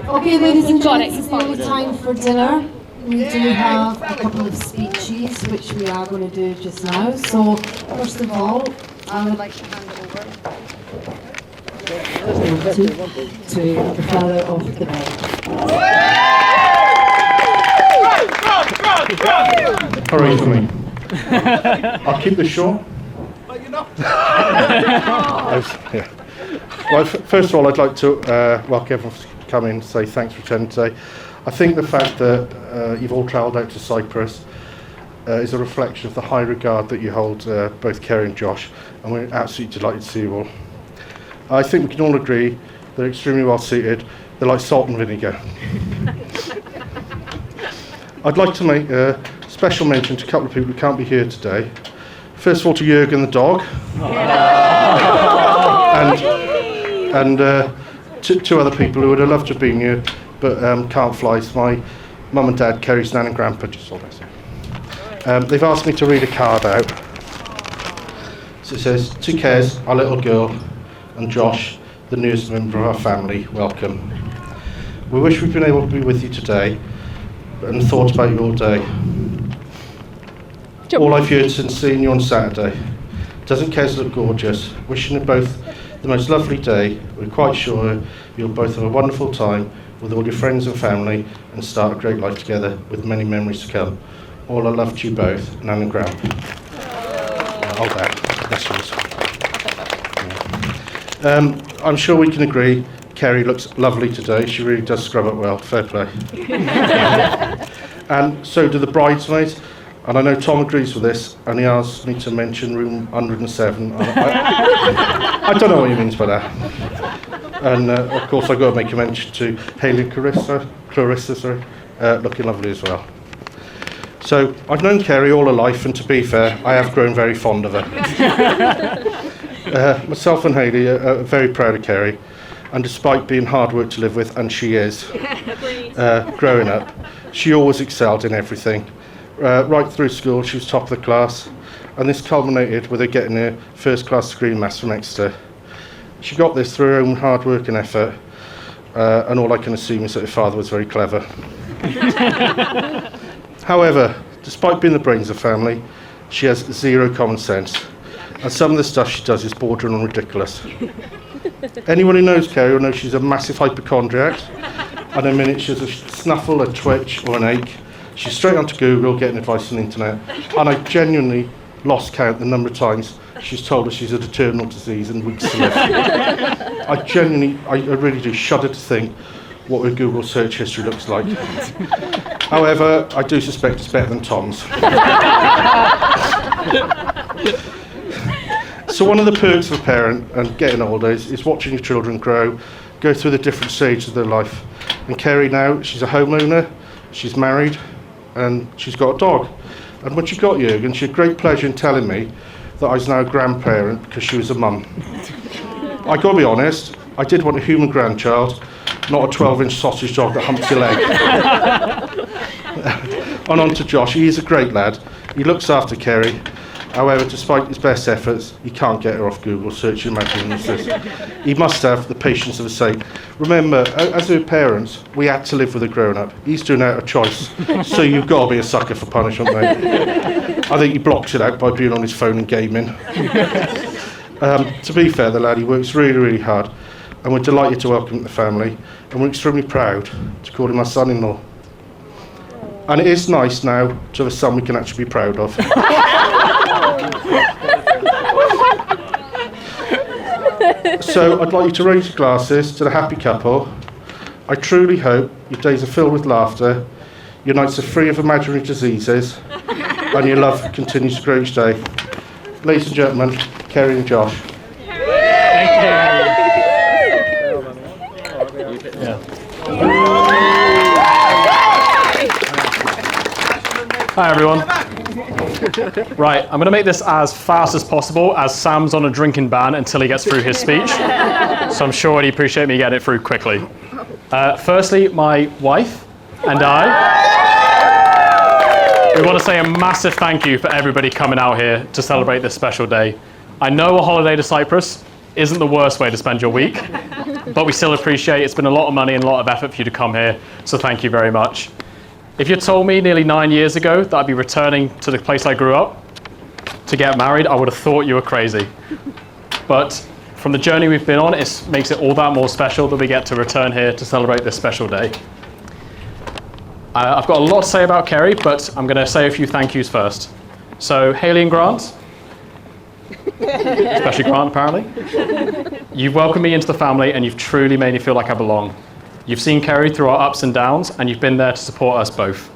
Okay, ladies and gentlemen, it's nearly time for dinner. We do have a couple of speeches which we are going to do just now. So, first of all, I would like to hand it over to the fellow of the night. Hurry for me. I'll keep this short. But you're not. Well, first of all, I'd like to welcome everyone to come in and say thanks for attending today. I think the fact that you've all travelled out to Cyprus is a reflection of the high regard that you hold both Cerri and Josh, and we're absolutely delighted to see you all. I think we can all agree they're extremely well suited. They're like salt and vinegar. I'd like to make a special mention to a couple of people who can't be here today. First of all, to Jürgen the dog, and two other people who would have loved to have been here but can't fly. So my mum and dad, Cerri's nan and grandpa, just all that. They've asked me to read a card out. So it says, to Kez, our little girl, and Josh, the newest member of our family, welcome. We wish we'd been able to be with you today and thought about you all day. All I've heard since seeing you on Saturday. Doesn't Kez look gorgeous? Wishing you both the most lovely day. We're quite sure you'll both have a wonderful time with all your friends and family and start a great life together with many memories to come. All our love to you both, Nan and Grandpa. Hold that. That's yours. I'm sure we can agree Cerri looks lovely today. She really does scrub up well. Fair play. And so do the bridesmaids. And I know Tom agrees with this, and he asked me to mention room 107. I don't know what he means by that. And of course, I've got to make a mention to Hayley and Clarissa, looking lovely as well. So I've known Cerri all her life, and to be fair, I have grown very fond of her. Myself and Hayley are very proud of Cerri, and despite being hard work to live with, and she is, growing up, she always excelled in everything. Right through school, she was top of the class, and this culminated with her getting her first class degree in maths from Exeter. She got this through her own hard work and effort, and all I can assume is that her father was very clever. However, despite being the brains of the family, she has zero common sense, and some of the stuff she does is bordering on ridiculous. Anyone who knows Cerri will know she's a massive hypochondriac, and the minute she has a snuffle, a twitch, or an ache, she's straight onto Google getting advice on the internet, and I genuinely lost count the number of times she's told us she's a terminal disease and weeks to live. I really do shudder to think what her Google search history looks like. However, I do suspect it's better than Tom's. So one of the perks of a parent and getting older is watching your children grow, go through the different stages of their life. And Cerri now, she's a homeowner, she's married, and she's got a dog. And when she got Jürgen, she had great pleasure in telling me that I was now a grandparent because she was a mum. I got to be honest, I did want a human grandchild, not a 12-inch sausage dog that humps your leg. And on to Josh, he is a great lad. He looks after Cerri. However, despite his best efforts, he can't get her off Google search. Imagine this. He must have the patience of a saint. Remember, as her parents, we had to live with a grown-up. He's doing out a choice, so you've got to be a sucker for punishment, mate. I think he blocks it out by being on his phone and gaming. To be fair, the lad, he works really, really hard, and we're delighted to welcome him to the family, and we're extremely proud to call him our son-in-law. And it is nice now to have a son we can actually be proud of. So I'd like you to raise your glasses to the happy couple. I truly hope your days are filled with laughter, your nights are free of imaginary diseases, and your love continues to grow each day. Ladies and gentlemen, Cerri and Josh. Hi everyone. Right, I'm going to make this as fast as possible as Sam's on a drinking ban until he gets through his speech. So I'm sure he'd appreciate me getting it through quickly. Firstly, my wife and I, we want to say a massive thank you for everybody coming out here to celebrate this special day. I know a holiday to Cyprus isn't the worst way to spend your week, but but we still appreciate it's been a lot of money and a lot of effort for you to come here, so thank you very much. If you told me nearly 9 years ago that I'd be returning to the place I grew up to get married, I would have thought you were crazy. But from the journey we've been on, it makes it all that more special that we get to return here to celebrate this special day. I've got a lot to say about Cerri, but I'm going to say a few thank yous first. So, Hayley and Grant, especially Grant apparently, you've welcomed me into the family and you've truly made me feel like I belong. You've seen Cerri through our ups and downs and you've been there to support us both.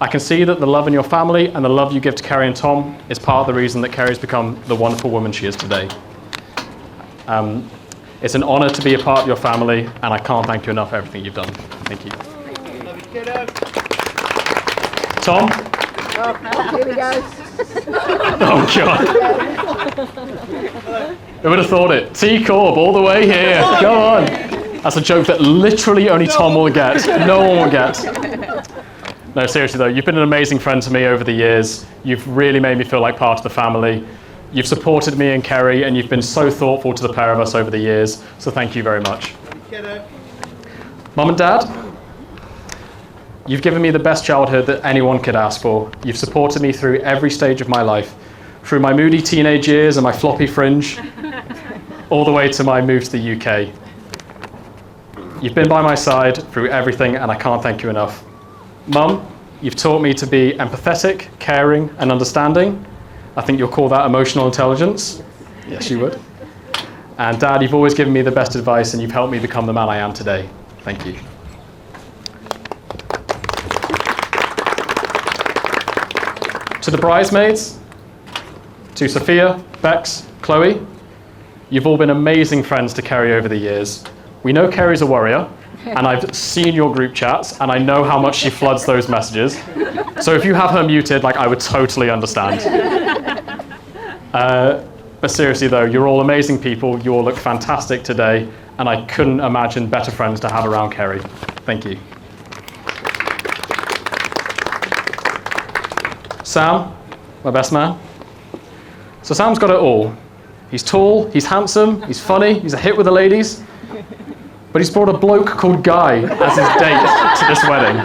I can see that the love in your family and the love you give to Cerri and Tom is part of the reason that Cerri's become the wonderful woman she is today. It's an honour to be a part of your family and I can't thank you enough for everything you've done. Thank you. Tom? Here we go. Oh, God. Who would have thought it? T-Corp all the way here. Go on. That's a joke that literally only Tom will get. No one will get. No, seriously though, you've been an amazing friend to me over the years. You've really made me feel like part of the family. You've supported me and Cerri, and you've been so thoughtful to the pair of us over the years. So thank you very much. Mum and Dad? You've given me the best childhood that anyone could ask for. You've supported me through every stage of my life, through my moody teenage years and my floppy fringe, all the way to my move to the UK. You've been by my side through everything, and I can't thank you enough. Mum, you've taught me to be empathetic, caring, and understanding. I think you'll call that emotional intelligence. Yes, you would. And Dad, you've always given me the best advice, and you've helped me become the man I am today. Thank you. To the bridesmaids, to Sophia, Bex, Chloe, you've all been amazing friends to Cerri over the years. We know Cerri's a warrior, and I've seen your group chats, and I know how much she floods those messages. So if you have her muted, I would totally understand. But seriously though, you're all amazing people, you all look fantastic today, and I couldn't imagine better friends to have around Cerri. Thank you. Sam, my best man. So Sam's got it all. He's tall, he's handsome, he's funny, he's a hit with the ladies, but he's brought a bloke called Guy as his date to this wedding.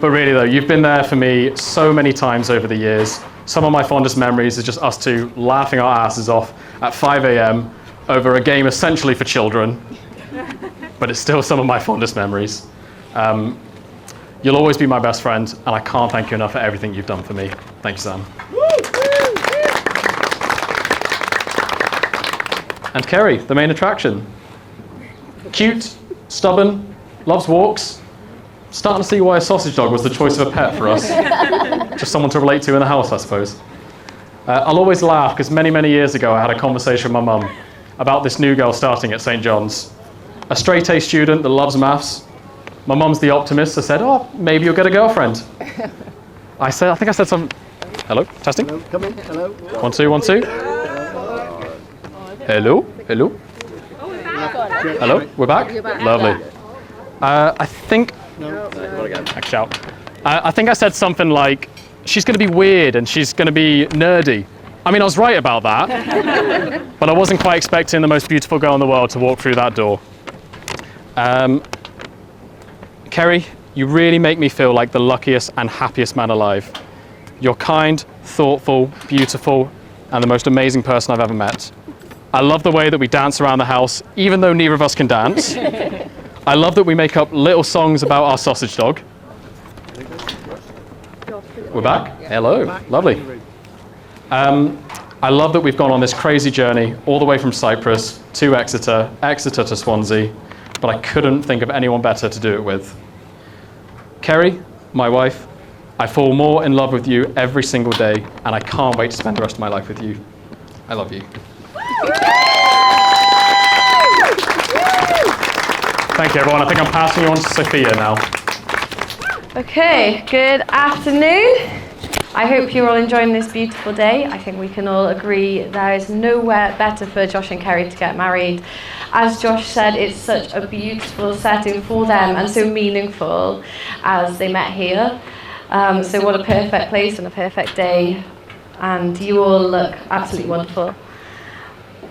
But really though, you've been there for me so many times over the years. Some of my fondest memories are just us two laughing our asses off at 5 a.m. over a game essentially for children, but it's still some of my fondest memories. You'll always be my best friend, and I can't thank you enough for everything you've done for me. Thank you, Sam. And Cerri, the main attraction. Cute, stubborn, loves walks. Starting to see why a sausage dog was the choice of a pet for us. Just someone to relate to in the house, I suppose. I'll always laugh, because many, many years ago I had a conversation with my mum about this new girl starting at St. John's. A straight-A student that loves maths. My mum's the optimist, so said, oh, maybe you'll get a girlfriend. I think I said something. Hello, testing. Hello, come in, hello. 1, 2, 1, 2. Hello, hello. Hello, we're back? Lovely. I think, actually, I think I said something like, she's going to be weird and she's going to be nerdy. I mean, I was right about that, but I wasn't quite expecting the most beautiful girl in the world to walk through that door. Cerri, you really make me feel like the luckiest and happiest man alive. You're kind, thoughtful, beautiful, and the most amazing person I've ever met. I love the way that we dance around the house, even though neither of us can dance. I love that we make up little songs about our sausage dog. We're back? Hello, lovely. I love that we've gone on this crazy journey all the way from Cyprus to Exeter, Exeter to Swansea, but I couldn't think of anyone better to do it with. Cerri, my wife, I fall more in love with you every single day, and I can't wait to spend the rest of my life with you. I love you. Thank you, everyone. I think I'm passing you on to Sophia now. Okay, good afternoon. I hope you're all enjoying this beautiful day. I think we can all agree there is nowhere better for Josh and Cerri to get married. As Josh said, it's such a beautiful setting for them and so meaningful as they met here. So what a perfect place and a perfect day. And you all look absolutely wonderful.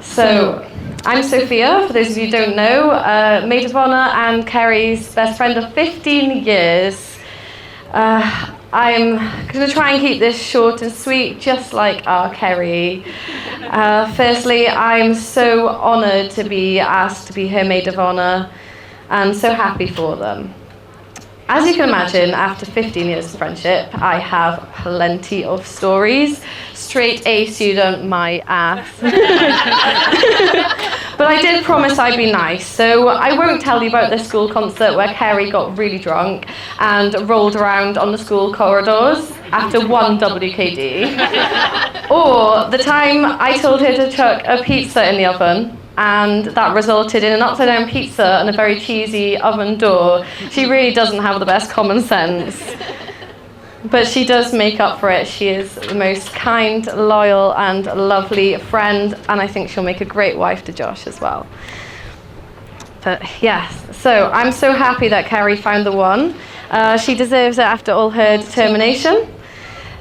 So, I'm Sophia, for those of you who don't know, maid of honour and Kerry's best friend of 15 years. I'm going to try and keep this short and sweet, just like our Kerry. Firstly, I'm so honoured to be asked to be her maid of honour, and so happy for them. As you can imagine, after 15 years of friendship, I have plenty of stories. Straight A student, my ass. But I did promise I'd be nice, so I won't tell you about the school concert where Kerry got really drunk and rolled around on the school corridors after one WKD. Or the time I told her to chuck a pizza in the oven, and that resulted in an upside-down pizza and a very cheesy oven door. She really doesn't have the best common sense. But she does make up for it. She is the most kind, loyal, and lovely friend, and I think she'll make a great wife to Josh as well. But yes, so I'm so happy that Kerry found the one. She deserves it after all her determination.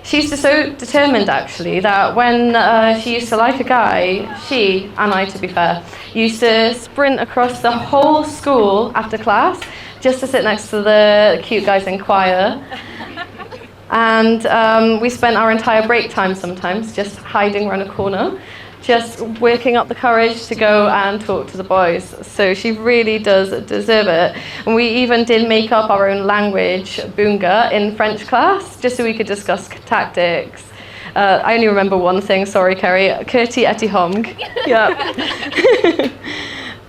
She's so determined, actually, that when she used to like a guy, she, and I to be fair, used to sprint across the whole school after class just to sit next to the cute guys in choir. And we spent our entire break time sometimes just hiding around a corner, just working up the courage to go and talk to the boys. So she really does deserve it. And we even did make up our own language, Boonga, in French class, just so we could discuss tactics. I only remember one thing, sorry, Kerry. Curti eti hong. Yeah.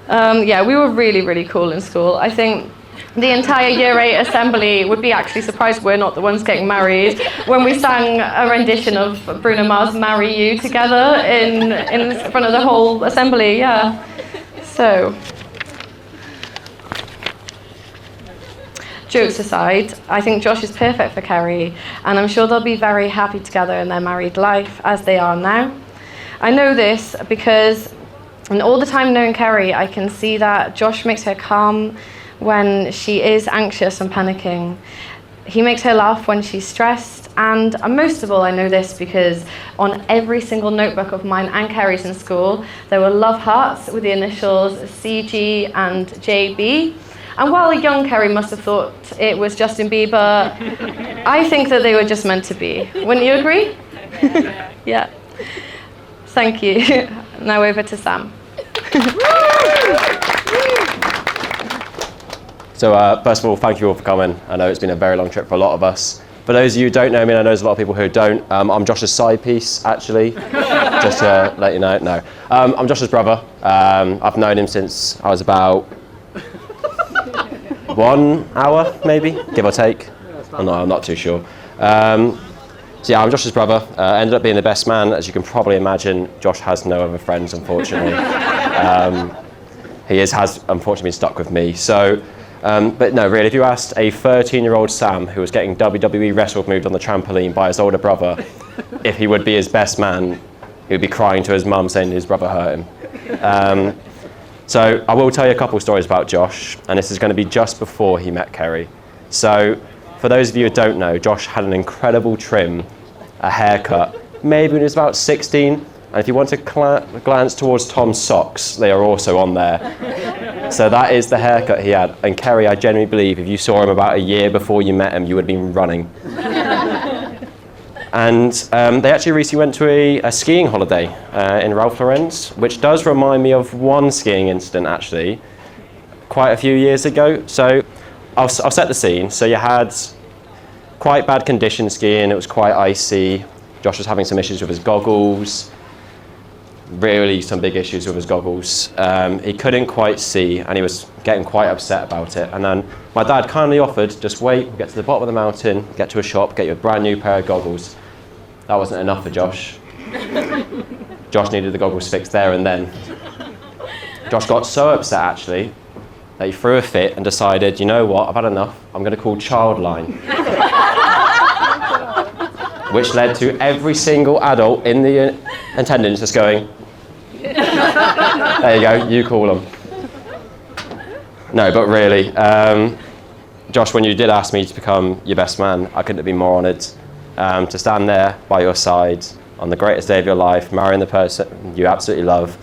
Yeah, we were really, really cool in school. I think the entire Year 8 assembly would be actually surprised we're not the ones getting married when we sang a rendition of Bruno Mars' Marry You together in front of the whole assembly, yeah. So, jokes aside, I think Josh is perfect for Kerry, and I'm sure they'll be very happy together in their married life, as they are now. I know this because, in all the time knowing Kerry, I can see that Josh makes her calm when she is anxious and panicking. He makes her laugh when she's stressed, and most of all I know this because on every single notebook of mine and Kerry's in school there were love hearts with the initials CG and JB. And while a young Kerry must have thought it was Justin Bieber, I think that they were just meant to be. Wouldn't you agree? Yeah. Thank you. Now over to Sam. So first of all, thank you all for coming. I know it's been a very long trip for a lot of us. For those of you who don't know me, and I know there's a lot of people who don't, I'm Josh's side piece, actually, just to let you know. No, I'm Josh's brother. I've known him since I was about 1 hour, maybe, give or take. I'm not too sure. So yeah, I'm Josh's brother. Ended up being the best man. As you can probably imagine, Josh has no other friends, unfortunately. He has unfortunately been stuck with me. So. But no, really, if you asked a 13-year-old Sam who was getting WWE wrestled moved on the trampoline by his older brother if he would be his best man, he would be crying to his mum saying his brother hurt him. So I will tell you a couple of stories about Josh, and this is going to be just before he met Kerry. So for those of you who don't know, Josh had an incredible trim, a haircut, maybe when he was about 16. And if you want to glance towards Tom's socks, they are also on there. So that is the haircut he had. And Kerry, I genuinely believe if you saw him about a year before you met him, you would have been running. And they actually recently went to a skiing holiday in Ralph Lauren's, which does remind me of one skiing incident, actually, quite a few years ago. So I'll set the scene. So you had quite bad conditions skiing. It was quite icy. Josh was having some issues with his goggles. Really some big issues with his goggles. He couldn't quite see and he was getting quite upset about it. And then my dad kindly offered, just wait, we'll get to the bottom of the mountain, get to a shop, get you a brand new pair of goggles. That wasn't enough for Josh. Josh needed the goggles fixed there and then. Josh got so upset actually that he threw a fit and decided, you know what, I've had enough, I'm going to call Childline. Which led to every single adult in the attendance just going, there you go, you call them. No, but really, Josh, when you did ask me to become your best man, I couldn't have been more honoured to stand there by your side on the greatest day of your life, marrying the person you absolutely love,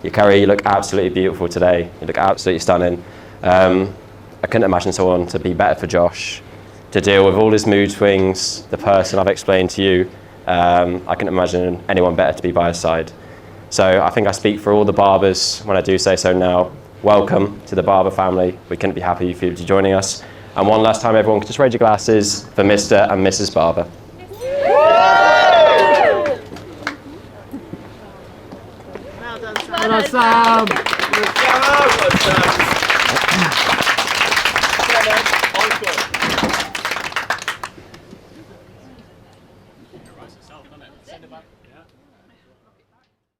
Kerry, you look absolutely beautiful today. You look absolutely stunning. I couldn't imagine someone to be better for Josh, to deal with all his mood swings, the person I've explained to you. I couldn't imagine anyone better to be by his side. So I think I speak for all the Barbers when I do say so now. Welcome to the Barber family. We couldn't be happy for you to joining us. And one last time, everyone, just raise your glasses for Mr. and Mrs. Barber. Well done, Sam. Well done, Sam.